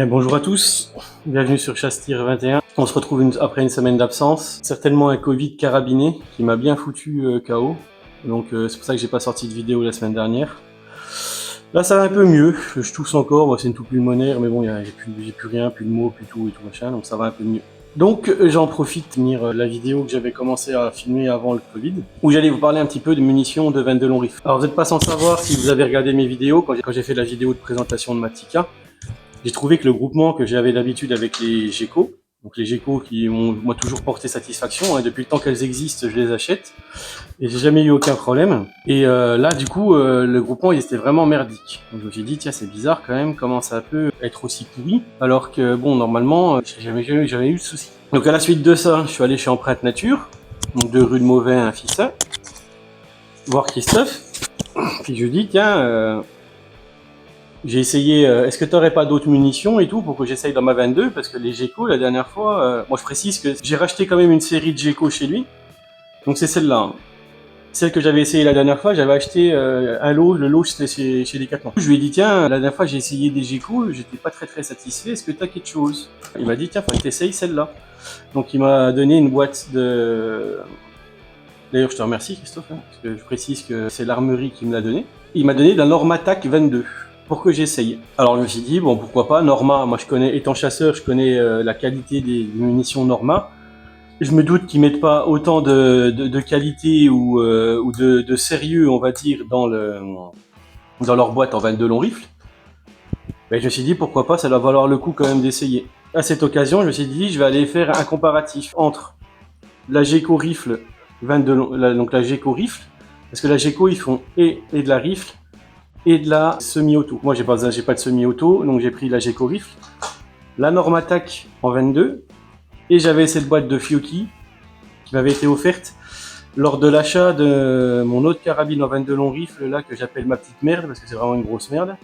Bien, bonjour à tous, bienvenue sur Chasse-Tir 21. On se retrouve après une semaine d'absence. Certainement un Covid carabiné qui m'a bien foutu KO. Donc c'est pour ça que j'ai pas sorti de vidéo la semaine dernière. Là ça va un peu mieux, je tousse encore, moi, c'est une toux pulmonaire, mais bon j'ai plus rien, plus de mots, plus tout et tout machin, donc ça va un peu mieux. Donc j'en profite de tenir la vidéo que j'avais commencé à filmer avant le Covid, où j'allais vous parler un petit peu de munitions de 22 long rifle. Alors vous n'êtes pas sans savoir si vous avez regardé mes vidéos, quand j'ai fait la vidéo de présentation de ma Tikka, j'ai trouvé que le groupement que j'avais d'habitude avec les GECO, donc les GECO qui m'ont moi toujours porté satisfaction, hein, depuis le temps qu'elles existent, je les achète, et j'ai jamais eu aucun problème. Et là, du coup, le groupement, il était vraiment merdique. Donc je me suis dit, tiens, c'est bizarre quand même, comment ça peut être aussi pourri, alors que, bon, normalement, j'ai jamais eu de soucis. Donc à la suite de ça, je suis allé chez Empreinte Nature, donc de rue de Mauvais à Fissa, voir Christophe, puis je lui dis, tiens, j'ai essayé, est-ce que tu n'aurais pas d'autres munitions et tout pour que j'essaye dans ma 22, parce que les GECO, la dernière fois, moi je précise que j'ai racheté quand même une série de GECO chez lui, donc c'est celle-là. Hein. Celle que j'avais essayé la dernière fois, j'avais acheté un lot, le lot c'était chez Decathlon. Je lui ai dit, tiens, la dernière fois j'ai essayé des GECO, j'étais pas très satisfait, est-ce que tu as quelque chose? Il m'a dit, tiens, faut que tu essayes celle-là. Donc il m'a donné une boîte de... D'ailleurs je te remercie Christophe, hein, parce que je précise que c'est l'armerie qui me l'a donné. Il m'a donné de la Norma-Tac 22. Pour que j'essaye. Alors je me suis dit, bon pourquoi pas, Norma, moi je connais, étant chasseur, je connais la qualité des munitions Norma. Je me doute qu'ils mettent pas autant de qualité ou de sérieux, on va dire, dans leur boîte en 22 long rifle. Ben, je me suis dit, pourquoi pas, ça doit valoir le coup quand même d'essayer. À cette occasion, je me suis dit, je vais aller faire un comparatif entre la GECO rifle 22 donc la GECO rifle, parce que la GECO ils font et de la rifle, et de la semi-auto. Moi, j'ai pas de semi-auto, donc j'ai pris la GECO rifle, la Norma-Tac en 22, et j'avais cette boîte de Fiocchi qui m'avait été offerte lors de l'achat de mon autre carabine en 22 long rifle, là, que j'appelle ma petite merde, parce que c'est vraiment une grosse merde.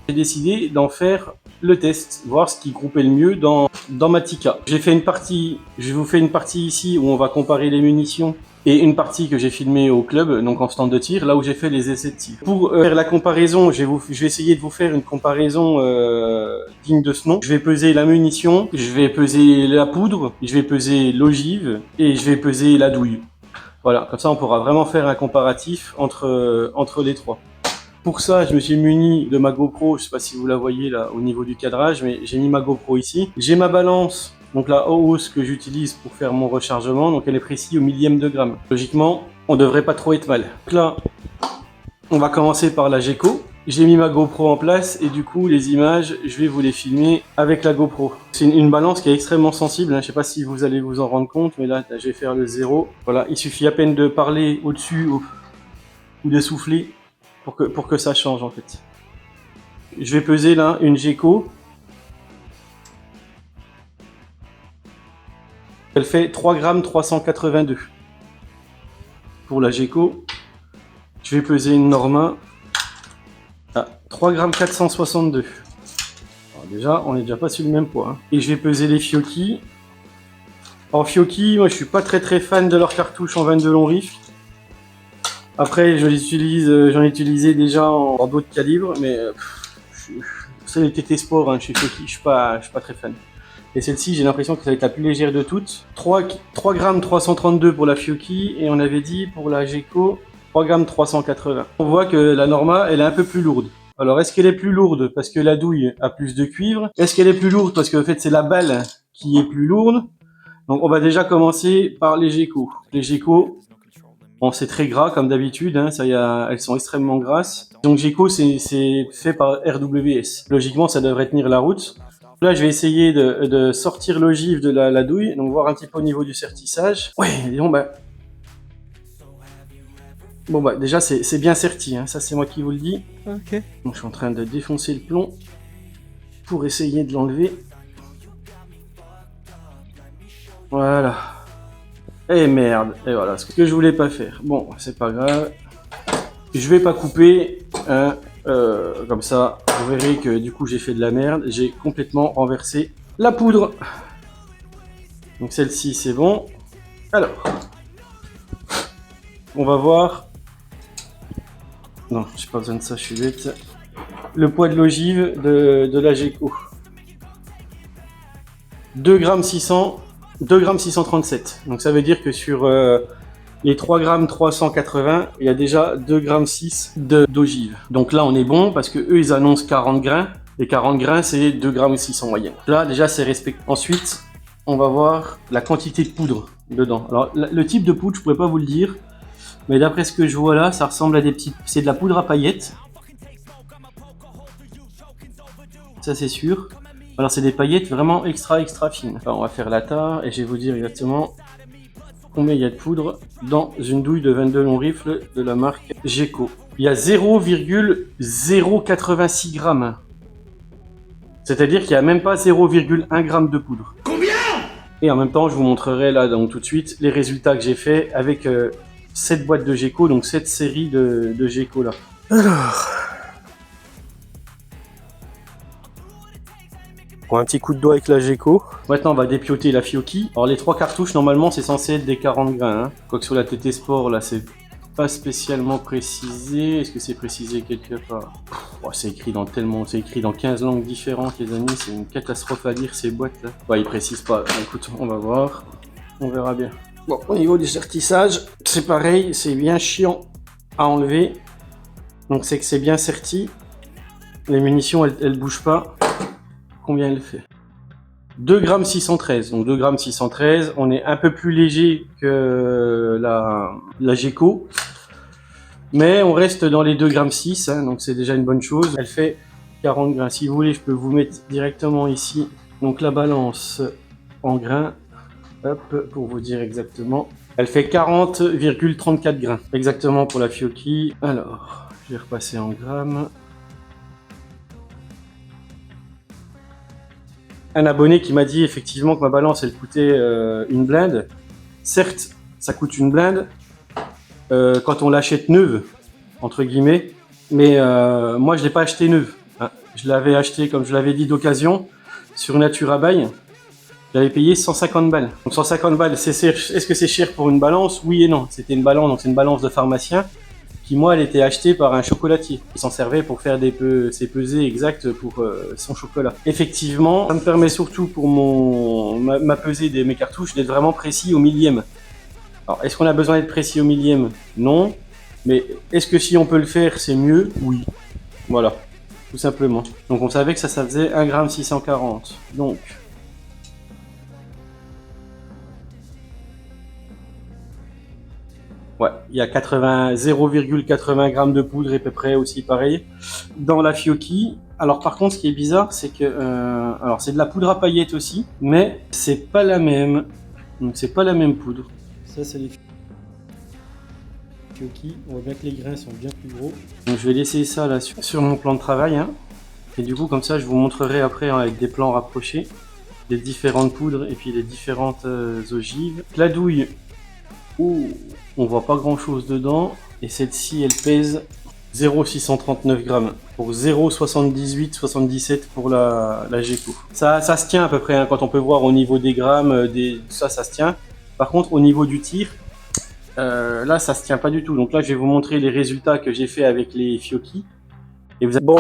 J'ai décidé d'en faire le test, voir ce qui groupait le mieux dans ma Tikka. J'ai fait une partie, je vous fais une partie ici où on va comparer les munitions, et une partie que j'ai filmée au club, donc en stand de tir, là où j'ai fait les essais de tir. Pour faire la comparaison, je vais essayer de vous faire une comparaison digne de ce nom. Je vais peser la munition, je vais peser la poudre, je vais peser l'ogive et je vais peser la douille. Voilà, comme ça on pourra vraiment faire un comparatif entre les trois. Pour ça, je me suis muni de ma GoPro, je sais pas si vous la voyez là au niveau du cadrage, mais j'ai mis ma GoPro ici. J'ai ma balance, donc la hausse que j'utilise pour faire mon rechargement, donc elle est précise au millième de gramme. Logiquement, on devrait pas trop être mal. Donc là, on va commencer par la GECO. J'ai mis ma GoPro en place et du coup, les images, je vais vous les filmer avec la GoPro. C'est une balance qui est extrêmement sensible, hein. Je sais pas si vous allez vous en rendre compte, mais là, je vais faire le 0. Voilà, il suffit à peine de parler au-dessus ou de souffler pour que ça change en fait. Je vais peser là une GECO. Elle fait 3 grammes 382. Pour la GECO, je vais peser une Norma à 3 grammes 462. Alors déjà, on n'est déjà pas sur le même poids. Hein. Et je vais peser les Fiocchi. En Fiocchi, moi je suis pas très fan de leurs cartouches en 22 long rifle. Après, j'en ai utilisé déjà en d'autres calibres, mais c'est les TT Sport, hein, chez Fiocchi, je suis pas très fan. Et celle-ci, j'ai l'impression que ça va être la plus légère de toutes. 3 grammes 332 pour la Fiocchi, et on avait dit pour la GECO, 3 grammes 380. On voit que la Norma, elle est un peu plus lourde. Alors, est-ce qu'elle est plus lourde parce que la douille a plus de cuivre? Est-ce qu'elle est plus lourde parce que en fait, c'est la balle qui est plus lourde? Donc, on va déjà commencer par les GECO. Les GECO, bon, c'est très gras comme d'habitude, hein, elles sont extrêmement grasses. Donc GECO, c'est fait par RWS. Logiquement, ça devrait tenir la route. Là, je vais essayer de sortir l'ogive de la douille, donc voir un petit peu au niveau du sertissage. Ouais, disons, bon, déjà, c'est bien serti, hein, ça c'est moi qui vous le dis. Ok. Donc je suis en train de défoncer le plomb pour essayer de l'enlever. Voilà. Et merde, et voilà, ce que je voulais pas faire. Bon, c'est pas grave. Je vais pas couper, hein, comme ça, vous verrez que du coup j'ai fait de la merde. J'ai complètement renversé la poudre. Donc celle-ci c'est bon. Alors, on va voir. Non, j'ai pas besoin de ça, je suis bête. Le poids de l'ogive de la GECO. 2 grammes 600, 2 grammes 637. Donc ça veut dire que sur les 3 grammes 380, il y a déjà 2 grammes 6 d'ogive. Donc là on est bon parce que eux ils annoncent 40 grains. Et 40 grains c'est 2 grammes 600 en moyenne. Là déjà c'est respecté. Ensuite on va voir la quantité de poudre dedans. Alors le type de poudre je pourrais pas vous le dire. Mais d'après ce que je vois là, ça ressemble à des petites... C'est de la poudre à paillettes. Ça c'est sûr. Alors c'est des paillettes vraiment extra fines. Alors, on va faire la taille et je vais vous dire exactement combien il y a de poudre dans une douille de 22 longs rifles de la marque Geco. Il y a 0,086 grammes. C'est-à-dire qu'il n'y a même pas 0,1 gramme de poudre. Combien? Et en même temps, je vous montrerai là donc tout de suite les résultats que j'ai fait avec cette boîte de Geco, donc cette série de Geco là. Alors, pour un petit coup de doigt avec la Geco. Maintenant, on va dépioter la Fiocchi. Alors, les 3 cartouches, normalement, c'est censé être des 40 grains. Hein. Quoique sur la TT Sport, là, c'est pas spécialement précisé. Est-ce que c'est précisé quelque part? Oh, c'est écrit dans 15 langues différentes, les amis. C'est une catastrophe à lire ces boîtes là. Ouais, ils précisent pas. Écoute, on va voir. On verra bien. Bon, au niveau du sertissage, c'est pareil. C'est bien chiant à enlever. Donc, c'est que c'est bien serti. Les munitions, elles bougent pas. Combien elle fait? 2 grammes 613. Donc 2 grammes 613. On est un peu plus léger que la Geco. Mais on reste dans les 2 grammes 6. Hein, donc c'est déjà une bonne chose. Elle fait 40 grains. Si vous voulez, je peux vous mettre directement ici. Donc la balance en grains. Hop, pour vous dire exactement. Elle fait 40,34 grains. Exactement pour la Fiocchi. Alors, je vais repasser en grammes. Un abonné qui m'a dit effectivement que ma balance elle coûtait une blinde. Certes, ça coûte une blinde quand on l'achète neuve, entre guillemets, mais moi je l'ai pas acheté neuve. Hein. Je l'avais acheté, comme je l'avais dit, d'occasion sur Naturabuy. J'avais payé 150 balles. Donc 150 balles, est-ce que c'est cher pour une balance? Oui et non. C'était une balance, donc c'est une balance de pharmacien. Qui moi elle était achetée par un chocolatier. Il s'en servait pour faire ses pesées exactes pour son chocolat. Effectivement, ça me permet surtout pour ma pesée de mes cartouches d'être vraiment précis au millième. Alors est-ce qu'on a besoin d'être précis au millième? Non. Mais est-ce que si on peut le faire c'est mieux? Oui. Voilà. Tout simplement. Donc on savait que ça faisait 1 g 640. Donc... Ouais, il y a 0,80 g de poudre à peu près aussi pareil dans la Fiocchi. Alors par contre, ce qui est bizarre, c'est que alors c'est de la poudre à paillettes aussi, mais c'est pas la même. Donc c'est pas la même poudre. Ça c'est les Fiocchi. On voit bien que les grains sont bien plus gros. Donc je vais laisser ça là sur mon plan de travail. Hein. Et du coup comme ça, je vous montrerai après hein, avec des plans rapprochés les différentes poudres et puis les différentes ogives. La douille. Ouh, on voit pas grand chose dedans et celle-ci elle pèse 0,639 grammes pour 0,78-77 pour la Geco. Ça se tient à peu près hein, quand on peut voir au niveau des grammes, ça se tient. Par contre au niveau du tir, là ça se tient pas du tout. Donc là je vais vous montrer les résultats que j'ai fait avec les Fiocchi. Et vous avez... Bon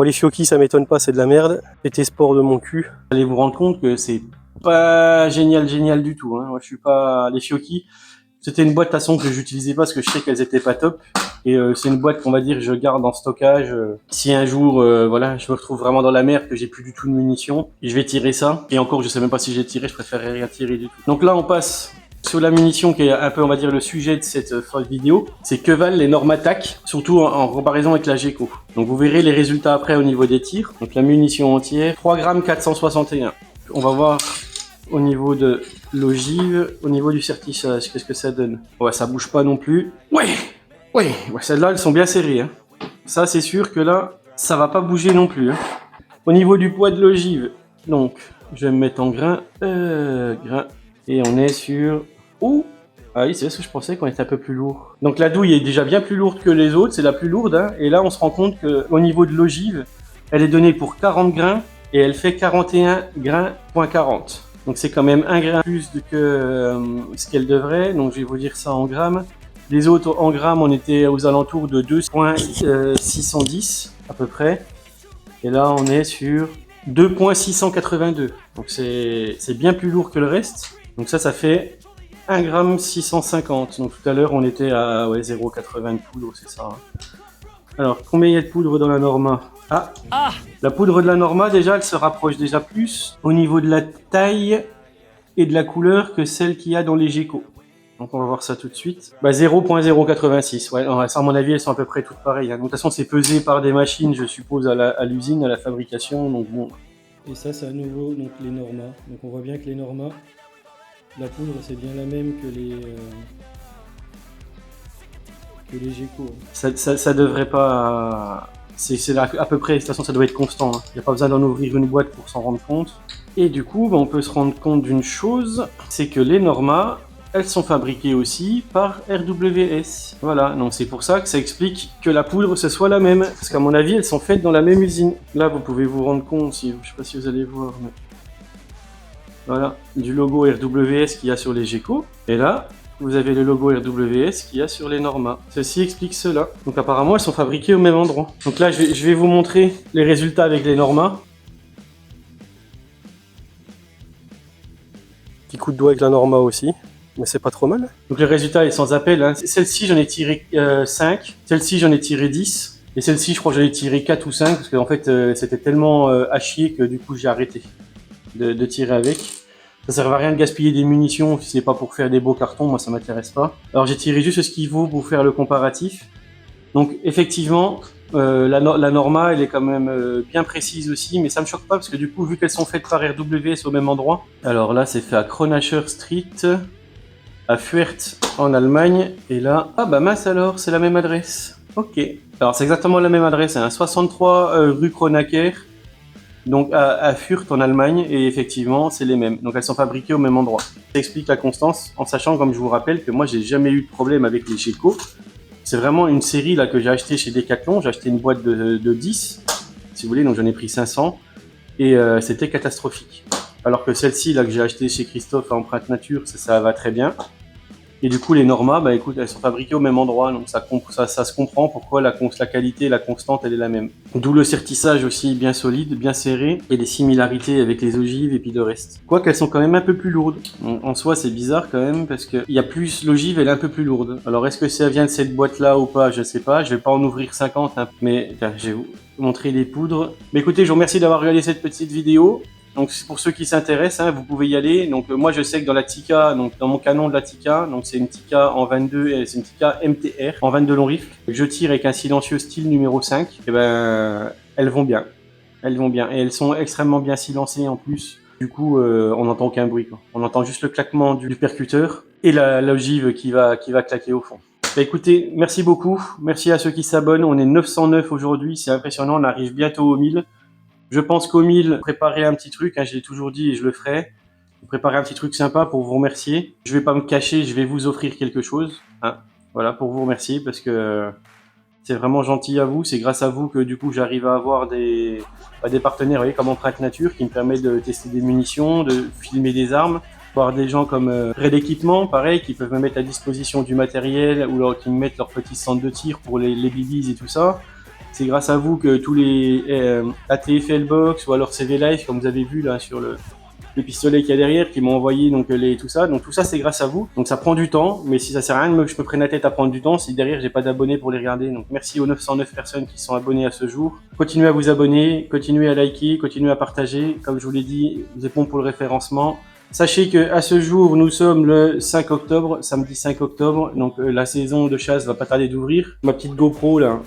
les Fiocchi ça m'étonne pas, c'est de la merde. C'était sport de mon cul. Vous allez vous rendre compte que c'est pas génial du tout. Hein. Moi, je suis pas les Fiocchi. C'était une boîte de toute façon que j'utilisais pas parce que je sais qu'elles étaient pas top. Et c'est une boîte qu'on va dire je garde en stockage. Si un jour, voilà, je me retrouve vraiment dans la merde, que j'ai plus du tout de munitions, et je vais tirer ça. Et encore, je sais même pas si j'ai tiré. Je préférerais rien tirer du tout. Donc là, on passe sur la munition qui est un peu, on va dire, le sujet de cette vidéo. C'est que valent les normes attaque, surtout en comparaison avec la Geco. Donc vous verrez les résultats après au niveau des tirs. Donc la munition entière, 3 grammes 461. On va voir au niveau de l'ogive, au niveau du sertissage, qu'est-ce que ça donne? Ouais, ça bouge pas non plus. Ouais, celles-là, elles sont bien serrées. Hein. Ça, c'est sûr que là, ça va pas bouger non plus. Hein. Au niveau du poids de l'ogive, donc, je vais me mettre en grain. Grain. Et on est sur... Ouh! Ah oui, c'est ce que je pensais qu'on était un peu plus lourd. Donc la douille est déjà bien plus lourde que les autres, c'est la plus lourde. Hein. Et là, on se rend compte qu'au niveau de l'ogive, elle est donnée pour 40 grains. Et elle fait 41 grains, point 40. Donc c'est quand même 1 grain plus que ce qu'elle devrait. Donc je vais vous dire ça en grammes. Les autres en grammes, on était aux alentours de 2,610 à peu près. Et là on est sur 2,682. Donc c'est bien plus lourd que le reste. Donc ça fait 1,650 g. Donc tout à l'heure on était à 0,80 de poudre, c'est ça. Alors combien il y a de poudre dans la Norma? La poudre de la Norma déjà elle se rapproche déjà plus au niveau de la taille et de la couleur que celle qu'il y a dans les Geco. Donc on va voir ça tout de suite. 0,086. Ouais, ça, à mon avis elles sont à peu près toutes pareilles. Donc de toute façon c'est pesé par des machines, je suppose, à l'usine, à la fabrication. Donc bon. Et ça c'est à nouveau donc les Norma. Donc on voit bien que les Norma, la poudre c'est bien la même que les Geco. Ça devrait pas. C'est à peu près, de toute façon ça doit être constant. Il n'y a pas besoin d'en ouvrir une boîte pour s'en rendre compte. Et du coup, on peut se rendre compte d'une chose, c'est que les Norma, elles sont fabriquées aussi par RWS. Voilà, donc c'est pour ça que ça explique que la poudre ce soit la même. Parce qu'à mon avis, elles sont faites dans la même usine. Là, vous pouvez vous rendre compte, je sais pas si vous allez voir, mais... Voilà, du logo RWS qu'il y a sur les Geco. Et là, vous avez le logo RWS qu'il y a sur les Norma. Ceci explique cela. Donc apparemment, elles sont fabriquées au même endroit. Donc là, je vais vous montrer les résultats avec les Norma. Petit coup de doigt avec la Norma aussi. Mais c'est pas trop mal. Donc le résultat est sans appel. Hein. Celle-ci, j'en ai tiré 5. Celle-ci, j'en ai tiré 10. Et celle-ci, je crois que j'en ai tiré 4 ou 5. Parce qu'en fait, c'était tellement à chier que du coup, j'ai arrêté de tirer avec. Ça sert à rien de gaspiller des munitions si c'est pas pour faire des beaux cartons. Moi, ça m'intéresse pas. Alors, j'ai tiré juste ce qu'il vaut pour faire le comparatif. Donc, effectivement, la Norma, elle est quand même bien précise aussi. Mais ça me choque pas parce que du coup, vu qu'elles sont faites par RWS au même endroit. Alors là, c'est fait à Kronacher Street, à Fürth en Allemagne, et là, mince alors, c'est la même adresse. Ok, alors c'est exactement la même adresse, hein, 63 rue Kronacher, donc à Fürth en Allemagne, et effectivement c'est les mêmes, donc elles sont fabriquées au même endroit. Ça explique la constance, en sachant, comme je vous rappelle, que moi j'ai jamais eu de problème avec les Geco. C'est vraiment une série là que j'ai acheté chez Decathlon, j'ai acheté une boîte de 10, si vous voulez, donc j'en ai pris 500, et c'était catastrophique. Alors que celle-ci là que j'ai acheté chez Christophe à Empreinte Nature, ça va très bien. Et du coup les Norma, écoute, elles sont fabriquées au même endroit, donc ça se comprend pourquoi la qualité, la constante, elle est la même. D'où le sertissage aussi bien solide, bien serré, et des similarités avec les ogives et puis le reste. Quoique elles sont quand même un peu plus lourdes. En soi c'est bizarre quand même, parce que il y a plus, l'ogive elle est un peu plus lourde. Alors est-ce que ça vient de cette boîte là ou pas, je sais pas, je vais pas en ouvrir 50, hein, mais je vais vous montrer les poudres. Mais écoutez, je vous remercie d'avoir regardé cette petite vidéo. Donc pour ceux qui s'intéressent, hein, vous pouvez y aller. Donc moi je sais que dans la Tikka, donc dans mon canon de la Tikka, donc c'est une Tikka en 22 et c'est une Tikka MTR en 22 long rifle. Je tire avec un silencieux style numéro 5. Et elles vont bien. Elles vont bien et elles sont extrêmement bien silencées en plus. Du coup, on n'entend aucun bruit, quoi. On entend juste le claquement du percuteur et l'ogive qui va claquer au fond. Écoutez, merci beaucoup. Merci à ceux qui s'abonnent. On est 909 aujourd'hui, c'est impressionnant. On arrive bientôt aux 1000. Je pense qu'au 1000, préparer un petit truc, hein, je l'ai toujours dit et je le ferai. Préparer un petit truc sympa pour vous remercier. Je vais pas me cacher, je vais vous offrir quelque chose. Hein, voilà, pour vous remercier parce que c'est vraiment gentil à vous. C'est grâce à vous que du coup j'arrive à avoir des partenaires, vous voyez, comme Empreinte Nature, qui me permet de tester des munitions, de filmer des armes. Voir des gens comme Red Équipement, pareil, qui peuvent me mettre à disposition du matériel ou qui me mettent leur petit centre de tir pour les BBs et tout ça. C'est grâce à vous que tous les ATFL Box ou alors CV Life, comme vous avez vu là sur le pistolet qu'il y a derrière, qui m'ont envoyé donc tout ça. Donc tout ça c'est grâce à vous. Donc ça prend du temps, mais si ça sert à rien que je me prenne la tête à prendre du temps, si derrière j'ai pas d'abonnés pour les regarder. Donc merci aux 909 personnes qui sont abonnées à ce jour. Continuez à vous abonner, continuez à liker, continuez à partager. Comme je vous l'ai dit, vous êtes bon pour le référencement. Sachez que à ce jour, nous sommes le 5 octobre, samedi 5 octobre. Donc la saison de chasse va pas tarder d'ouvrir. Ma petite GoPro là,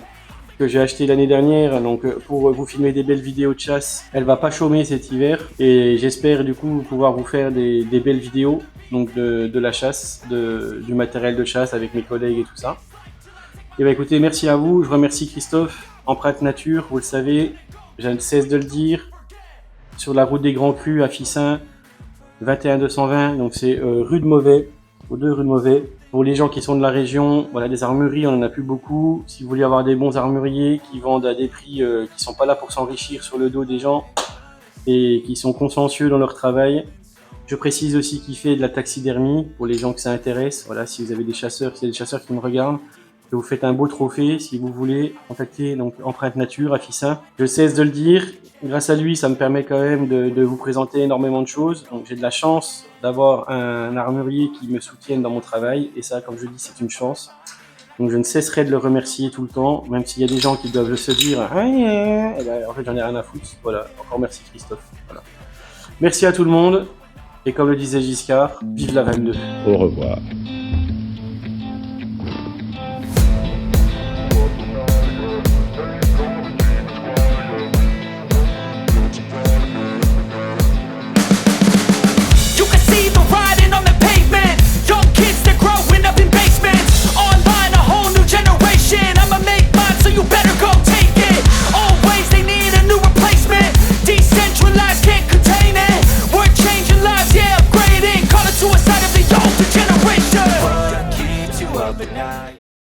que j'ai acheté l'année dernière, donc pour vous filmer des belles vidéos de chasse, elle va pas chômer cet hiver et j'espère du coup pouvoir vous faire des belles vidéos donc de la chasse, du matériel de chasse avec mes collègues et tout ça. Et écoutez, merci à vous, je remercie Christophe, Empreinte Nature, vous le savez, je ne cesse de le dire, sur la route des Grands Crus à Fissin, 21 220, donc c'est rue de Mauvais, aux 2 rue de Mauvais. Pour les gens qui sont de la région, voilà, des armureries, on en a plus beaucoup. Si vous voulez avoir des bons armuriers qui vendent à des prix qui sont pas là pour s'enrichir sur le dos des gens et qui sont consciencieux dans leur travail. Je précise aussi qu'il fait de la taxidermie pour les gens que ça intéresse. Voilà, si vous avez des chasseurs, s'il y a des chasseurs qui me regardent, que vous faites un beau trophée. Si vous voulez, contactez donc Empreinte Nature à Fissin. Je cesse de le dire, grâce à lui, ça me permet quand même de vous présenter énormément de choses. Donc j'ai de la chance d'avoir un armurier qui me soutienne dans mon travail, et ça, comme je dis, c'est une chance. Donc je ne cesserai de le remercier tout le temps, même s'il y a des gens qui doivent se dire ah, eh ben, en fait j'en ai rien à foutre. Voilà, encore merci Christophe. Voilà. Merci à tout le monde, et comme le disait Giscard, vive la 22. Au revoir.